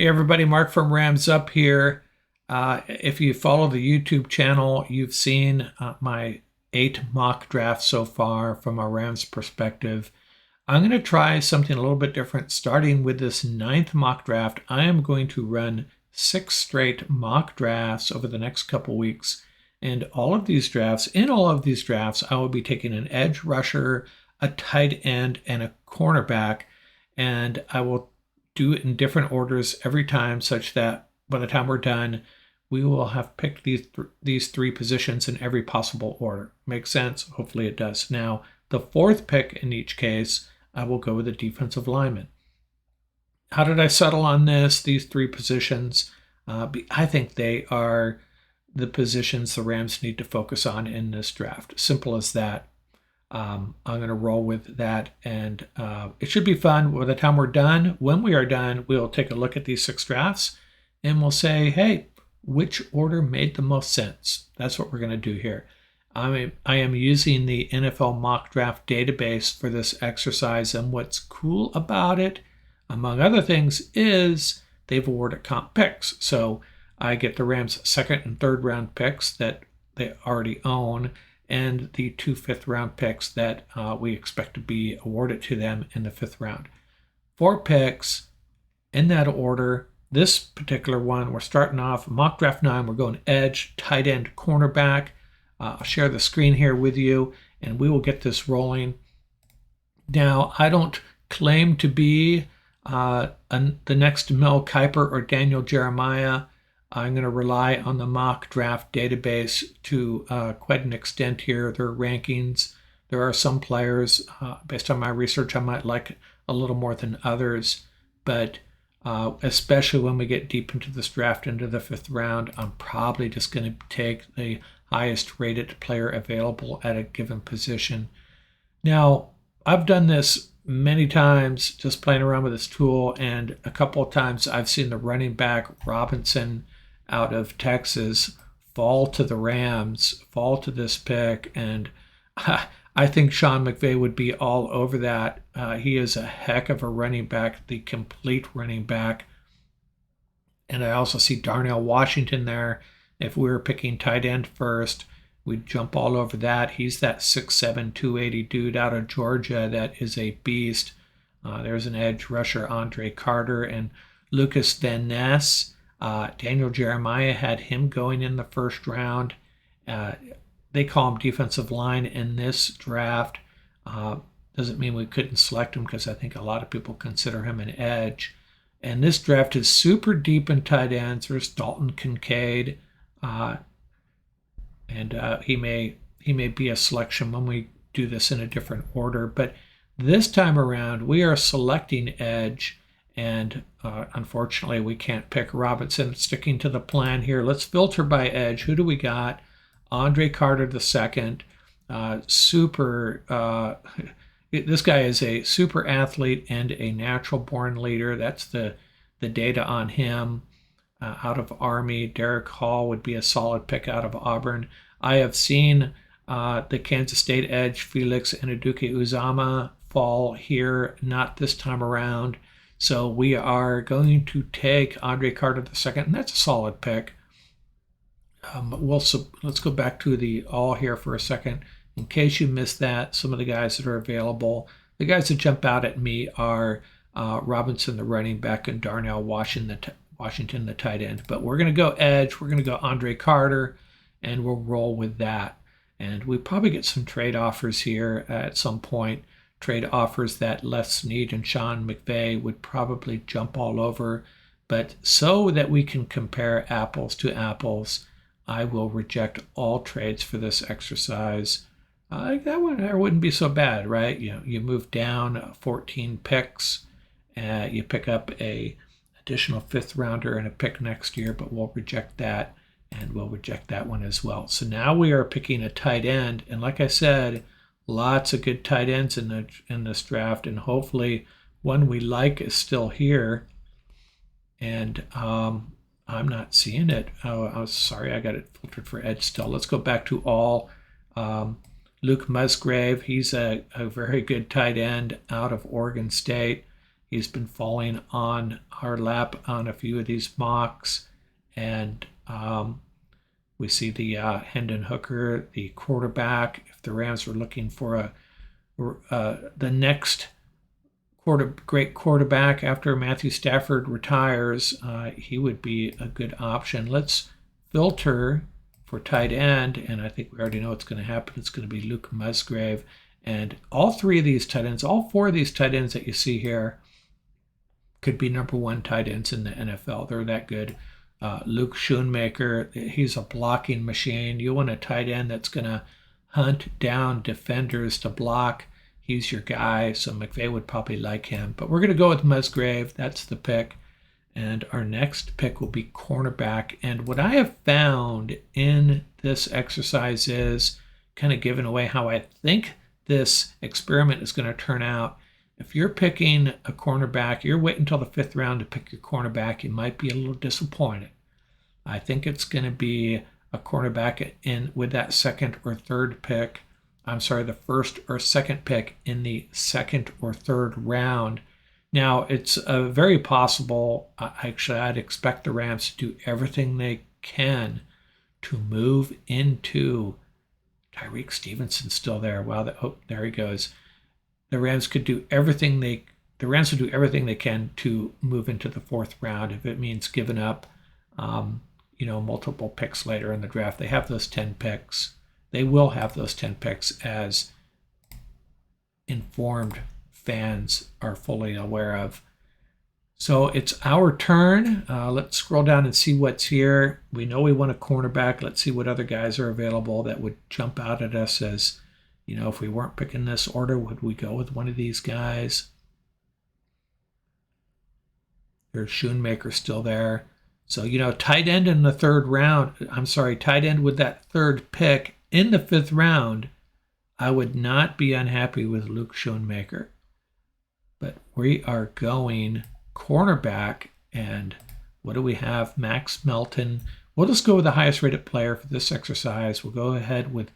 Hey everybody, Mark from Rams Up here. If you follow the YouTube channel, you've seen my 8 mock drafts so far from a Rams perspective. I'm going to try something a little bit different. Starting with this 9th mock draft, I am going to run 6 straight mock drafts over the next couple weeks. And in all of these drafts, I will be taking an edge rusher, a tight end, and a cornerback. And I will do it in different orders every time, such that by the time we're done, we will have picked these 3 positions in every possible order. Makes sense? Hopefully it does. Now, the 4th pick in each case, I will go with a defensive lineman. How did I settle on these 3 positions? I think they are the positions the Rams need to focus on in this draft. Simple as that. I'm going to roll with that, and it should be fun. By the time we're done, when we are done, we'll take a look at these 6 drafts, and we'll say, hey, which order made the most sense? That's what we're going to do here. I am using the NFL mock draft database for this exercise, and what's cool about it, among other things, is they've awarded comp picks. So I get the Rams' 2nd and 3rd round picks that they already own, and the 2 5th-round picks that we expect to be awarded to them in the 5th round. 4 picks in that order. This particular one, we're starting off mock draft 9. We're going edge, tight end, cornerback. I'll share the screen here with you, and we will get this rolling. Now, I don't claim to be the next Mel Kiper or Daniel Jeremiah. I'm going to rely on the mock draft database to quite an extent here. Their rankings. There are some players, based on my research, I might like a little more than others. But especially when we get deep into this draft, into the 5th round, I'm probably just going to take the highest rated player available at a given position. Now, I've done this many times, just playing around with this tool, and a couple of times I've seen the running back Robinson out of Texas fall to the Rams, fall to this pick, and I think Sean McVay would be all over that. He is a heck of a running back, the complete running back. And I also see Darnell Washington there. If we were picking tight end first, we'd jump all over that. He's that 6'7", 280 dude out of Georgia that is a beast. There's an edge rusher, Andre Carter, and Lucas Van Ness. Daniel Jeremiah had him going in the 1st round. They call him defensive line in this draft. Doesn't mean we couldn't select him, because I think a lot of people consider him an edge. And this draft is super deep in tight ends. There's Dalton Kincaid, and he may be a selection when we do this in a different order. But this time around, we are selecting edge. And unfortunately, we can't pick Robinson. Sticking to the plan here, let's filter by edge. Who do we got? Andre Carter II. This guy is a super athlete and a natural-born leader. That's the data on him. Out of Army, Derek Hall would be a solid pick out of Auburn. I have seen the Kansas State edge, Felix Anudike-Uzomah, fall here, not this time around. So we are going to take Andre Carter II, and that's a solid pick. Let's go back to the all here for a second. In case you missed that, some of the guys that are available, the guys that jump out at me are Robinson, the running back, and Darnell Washington, the tight end. But we're going to go edge. We're going to go Andre Carter, and we'll roll with that. And we probably get some trade offers here at some point. Trade offers that Les Snead and Sean McVay would probably jump all over. But so that we can compare apples to apples, I will reject all trades for this exercise. That one there wouldn't be so bad, right? You move down 14 picks, you pick up a additional 5th rounder and a pick next year, but we'll reject that, and we'll reject that one as well. So now we are picking a tight end, and like I said, lots of good tight ends in this draft, and hopefully one we like is still here. And I'm not seeing it. Oh, I was sorry, I got it filtered for edge still. Let's go back to all. Luke Musgrave, he's a very good tight end out of Oregon State. He's been falling on our lap on a few of these mocks. And we see the Hendon Hooker, the quarterback. If the Rams were looking for the next great quarterback after Matthew Stafford retires, he would be a good option. Let's filter for tight end, and I think we already know what's going to happen. It's going to be Luke Musgrave. And all three of these tight ends, all four of these tight ends that you see here could be number one tight ends in the NFL. They're that good. Luke Schoonmaker, he's a blocking machine. You want a tight end that's going to hunt down defenders to block. He's your guy, so McVay would probably like him. But we're going to go with Musgrave. That's the pick. And our next pick will be cornerback. And what I have found in this exercise is kind of giving away how I think this experiment is going to turn out. If you're picking a cornerback, you're waiting until the 5th round to pick your cornerback, you might be a little disappointed. I think it's going to be a cornerback with that 2nd or 3rd pick. I'm sorry, the 1st or 2nd pick in the 2nd or 3rd round. Now, it's very possible, actually, I'd expect the Rams to do everything they can to move into Tyreek Stevenson's still there. Wow, there he goes. The Rams could do everything the Rams would do everything they can to move into the 4th round. If it means giving up, multiple picks later in the draft, they have those 10 picks. They will have those 10 picks, as informed fans are fully aware of. So it's our turn. Let's scroll down and see what's here. We know we want a cornerback. Let's see what other guys are available that would jump out at us as, if we weren't picking this order, would we go with one of these guys? There's Schoonmaker still there. So, tight end in the 3rd round. I'm sorry, tight end with that 3rd pick in the 5th round. I would not be unhappy with Luke Schoonmaker. But we are going cornerback, and what do we have? Max Melton. We'll just go with the highest rated player for this exercise. We'll go ahead with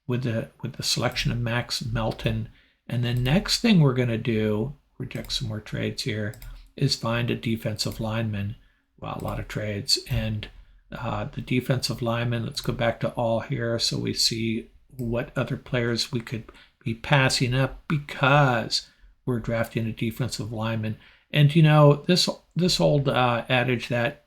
the selection of Max Melton. And the next thing we're going to do, reject some more trades here, is find a defensive lineman. Wow, a lot of trades. And the defensive lineman, let's go back to all here so we see what other players we could be passing up because we're drafting a defensive lineman. And this old adage that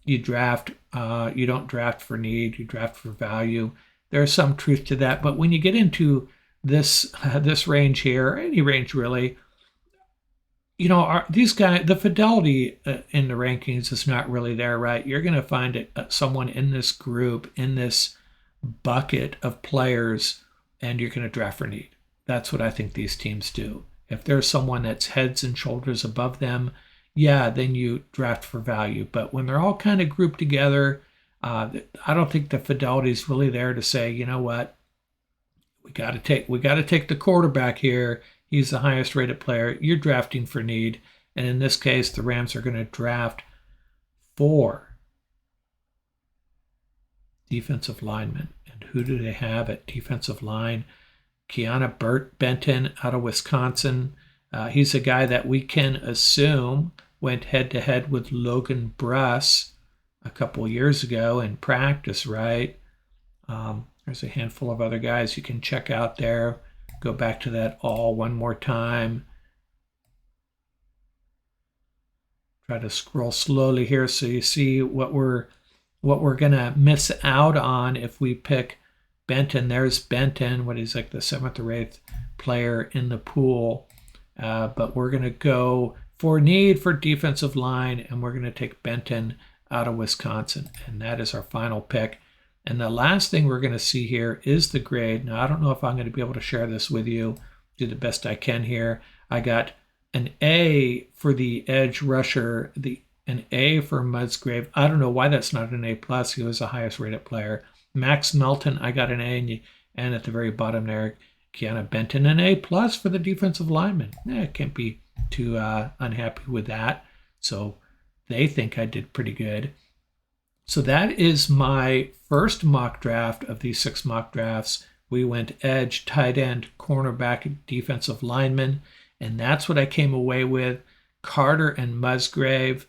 you don't draft for need, you draft for value. There's some truth to that, but when you get into this range here, or any range really, these guys, the fidelity in the rankings is not really there, right? You're going to find someone in this group, in this bucket of players, and you're going to draft for need. That's what I think these teams do. If there's someone that's heads and shoulders above them, then you draft for value. But when they're all kind of grouped together, I don't think the fidelity is really there to say, you know what, we got to take the quarterback here. He's the highest rated player. You're drafting for need. And in this case, the Rams are going to draft 4 defensive linemen. And who do they have at defensive line? Keanu Benton out of Wisconsin. He's a guy that we can assume went head-to-head with Logan Bruss a couple years ago in practice, right? There's a handful of other guys you can check out there. Go back to that all one more time. Try to scroll slowly here so you see what we're going to miss out on if we pick Benton. There's Benton, what is like the 7th or 8th player in the pool. But we're going to go for need for defensive line, and we're going to take Benton out of Wisconsin. And that is our final pick. And the last thing we're going to see here is the grade. Now, I don't know if I'm going to be able to share this with you. Do the best I can here. I got an A for the edge rusher, an A for Musgrave. I don't know why that's not an A+. He was the highest rated player. Max Melton, I got an A, and at the very bottom there, Keanu Benton, an A+ for the defensive lineman. Can't be too unhappy with that. So they think I did pretty good. So that is my first mock draft of these 6 mock drafts. We went edge, tight end, cornerback, defensive lineman, and that's what I came away with. Carter and Musgrave,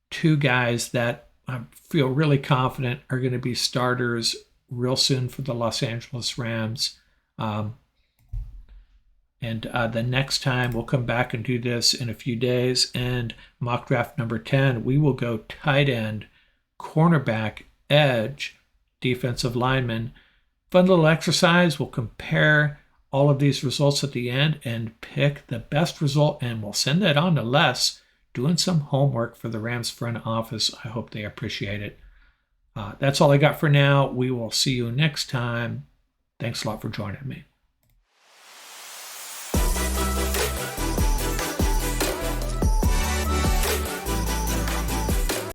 two guys that I feel really confident are going to be starters real soon for the Los Angeles Rams. And the next time we'll come back and do this in a few days. And mock draft number 10, we will go tight end, cornerback, edge, defensive lineman. Fun little exercise. We'll compare all of these results at the end and pick the best result. And we'll send that on to Les, doing some homework for the Rams front office. I hope they appreciate it. That's all I got for now. We will see you next time. Thanks a lot for joining me.